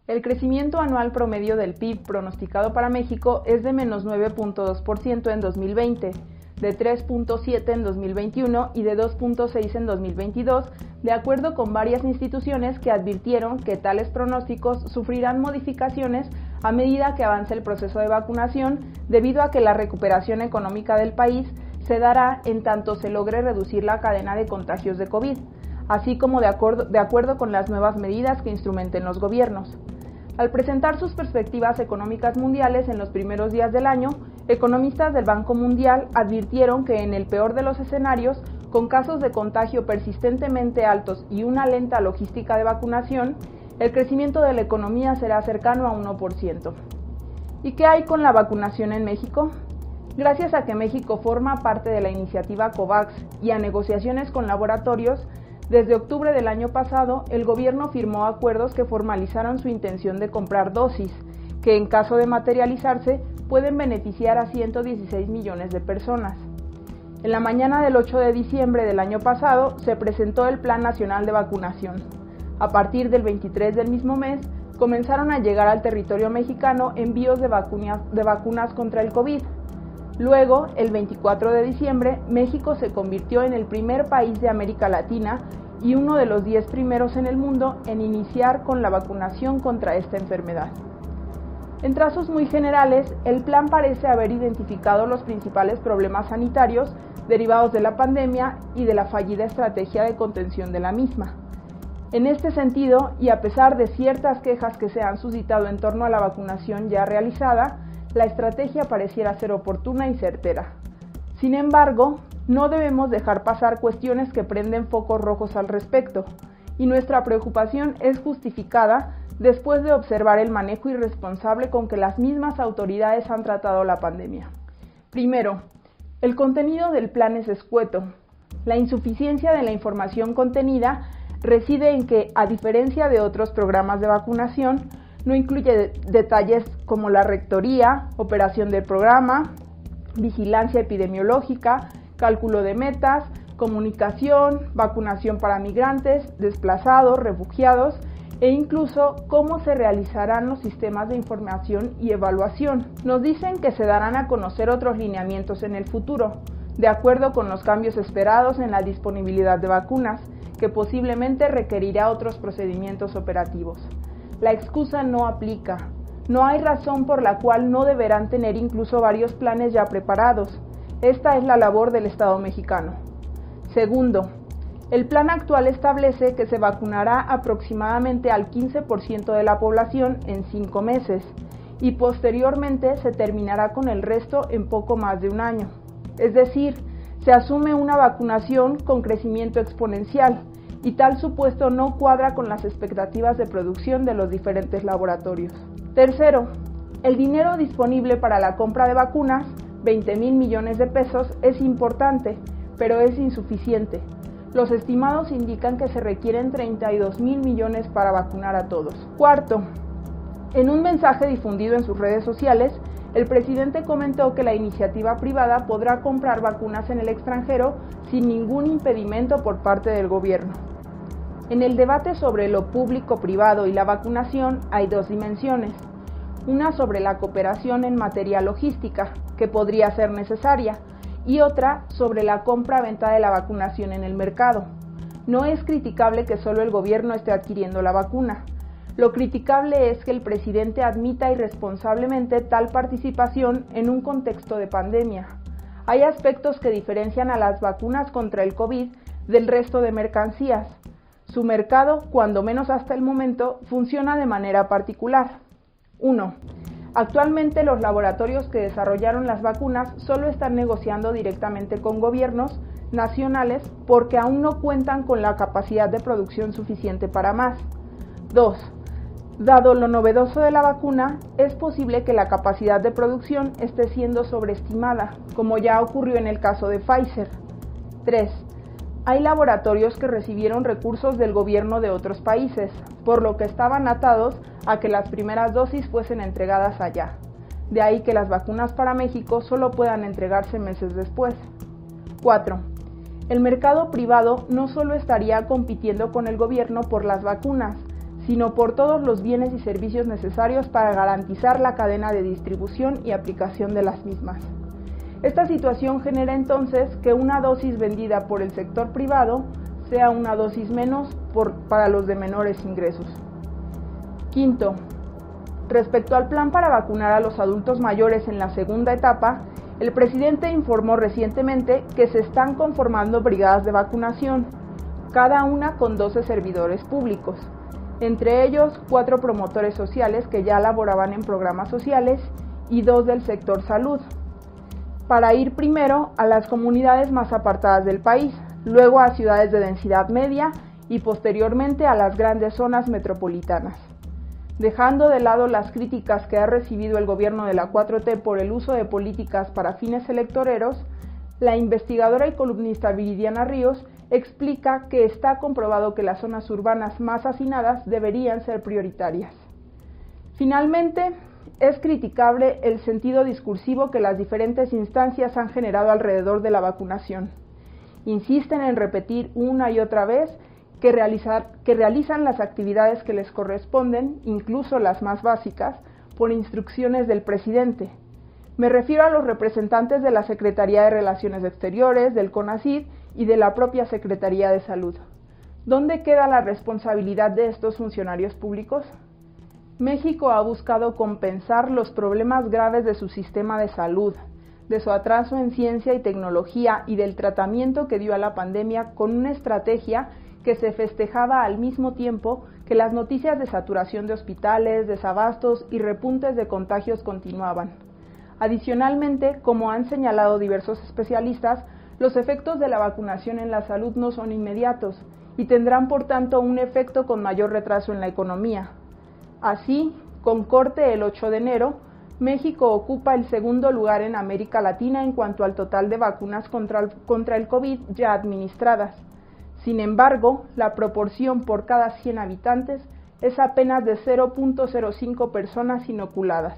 El crecimiento anual promedio del PIB pronosticado para México es de menos 9.2% en 2020, de 3.7% en 2021 y de 2.6% en 2022, de acuerdo con varias instituciones que advirtieron que tales pronósticos sufrirán modificaciones a medida que avance el proceso de vacunación, debido a que la recuperación económica del país se dará en tanto se logre reducir la cadena de contagios de COVID, así como de acuerdo con las nuevas medidas que instrumenten los gobiernos. Al presentar sus perspectivas económicas mundiales en los primeros días del año, economistas del Banco Mundial advirtieron que en el peor de los escenarios, con casos de contagio persistentemente altos y una lenta logística de vacunación, el crecimiento de la economía será cercano a 1%. ¿Y qué hay con la vacunación en México? Gracias a que México forma parte de la iniciativa COVAX y a negociaciones con laboratorios, desde octubre del año pasado, el gobierno firmó acuerdos que formalizaron su intención de comprar dosis, que en caso de materializarse, pueden beneficiar a 116 millones de personas. En la mañana del 8 de diciembre del año pasado, se presentó el Plan Nacional de Vacunación. A partir del 23 del mismo mes, comenzaron a llegar al territorio mexicano envíos de vacunas contra el COVID. Luego, el 24 de diciembre, México se convirtió en el primer país de América Latina y uno de los 10 primeros en el mundo en iniciar con la vacunación contra esta enfermedad. En trazos muy generales, el plan parece haber identificado los principales problemas sanitarios derivados de la pandemia y de la fallida estrategia de contención de la misma. En este sentido, y a pesar de ciertas quejas que se han suscitado en torno a la vacunación ya realizada, la estrategia pareciera ser oportuna y certera. Sin embargo, no debemos dejar pasar cuestiones que prenden focos rojos al respecto, y nuestra preocupación es justificada después de observar el manejo irresponsable con que las mismas autoridades han tratado la pandemia. Primero, el contenido del plan es escueto. La insuficiencia de la información contenida reside en que, a diferencia de otros programas de vacunación, no incluye detalles como la rectoría, operación del programa, vigilancia epidemiológica, cálculo de metas, comunicación, vacunación para migrantes, desplazados, refugiados e incluso cómo se realizarán los sistemas de información y evaluación. Nos dicen que se darán a conocer otros lineamientos en el futuro, de acuerdo con los cambios esperados en la disponibilidad de vacunas, que posiblemente requerirá otros procedimientos operativos. La excusa no aplica. No hay razón por la cual no deberán tener incluso varios planes ya preparados. Esta es la labor del Estado mexicano. Segundo, el plan actual establece que se vacunará aproximadamente al 15% de la población en 5 meses y posteriormente se terminará con el resto en poco más de un año. Es decir, se asume una vacunación con crecimiento exponencial y tal supuesto no cuadra con las expectativas de producción de los diferentes laboratorios. Tercero, el dinero disponible para la compra de vacunas, 20,000 millones de pesos, es importante, pero es insuficiente. Los estimados indican que se requieren 32,000 millones para vacunar a todos. Cuarto, en un mensaje difundido en sus redes sociales, el presidente comentó que la iniciativa privada podrá comprar vacunas en el extranjero sin ningún impedimento por parte del gobierno. En el debate sobre lo público-privado y la vacunación hay dos dimensiones. Una sobre la cooperación en materia logística, que podría ser necesaria, y otra sobre la compra-venta de la vacunación en el mercado. No es criticable que solo el gobierno esté adquiriendo la vacuna. Lo criticable es que el presidente admita irresponsablemente tal participación en un contexto de pandemia. Hay aspectos que diferencian a las vacunas contra el COVID del resto de mercancías. Su mercado, cuando menos hasta el momento, funciona de manera particular. 1. Actualmente los laboratorios que desarrollaron las vacunas solo están negociando directamente con gobiernos nacionales porque aún no cuentan con la capacidad de producción suficiente para más. 2. Dado lo novedoso de la vacuna, es posible que la capacidad de producción esté siendo sobreestimada, como ya ocurrió en el caso de Pfizer. 3. Hay laboratorios que recibieron recursos del gobierno de otros países, por lo que estaban atados a que las primeras dosis fuesen entregadas allá. De ahí que las vacunas para México solo puedan entregarse meses después. 4. El mercado privado no solo estaría compitiendo con el gobierno por las vacunas, sino por todos los bienes y servicios necesarios para garantizar la cadena de distribución y aplicación de las mismas. Esta situación genera entonces que una dosis vendida por el sector privado sea una dosis menos para los de menores ingresos. Quinto, respecto al plan para vacunar a los adultos mayores en la segunda etapa, el presidente informó recientemente que se están conformando brigadas de vacunación, cada una con 12 servidores públicos, entre ellos 4 promotores sociales que ya laboraban en programas sociales y 2 del sector salud, para ir primero a las comunidades más apartadas del país, luego a ciudades de densidad media y posteriormente a las grandes zonas metropolitanas. Dejando de lado las críticas que ha recibido el gobierno de la 4T por el uso de políticas para fines electoreros, la investigadora y columnista Viridiana Ríos explica que está comprobado que las zonas urbanas más hacinadas deberían ser prioritarias. Finalmente, es criticable el sentido discursivo que las diferentes instancias han generado alrededor de la vacunación. Insisten en repetir una y otra vez que realizan las actividades que les corresponden, incluso las más básicas, por instrucciones del presidente. Me refiero a los representantes de la Secretaría de Relaciones Exteriores, del CONACYT y de la propia Secretaría de Salud. ¿Dónde queda la responsabilidad de estos funcionarios públicos? México ha buscado compensar los problemas graves de su sistema de salud, de su atraso en ciencia y tecnología y del tratamiento que dio a la pandemia con una estrategia que se festejaba al mismo tiempo que las noticias de saturación de hospitales, desabastos y repuntes de contagios continuaban. Adicionalmente, como han señalado diversos especialistas, los efectos de la vacunación en la salud no son inmediatos y tendrán por tanto un efecto con mayor retraso en la economía. Así, con corte el 8 de enero, México ocupa el segundo lugar en América Latina en cuanto al total de vacunas contra el COVID ya administradas. Sin embargo, la proporción por cada 100 habitantes es apenas de 0.05 personas inoculadas.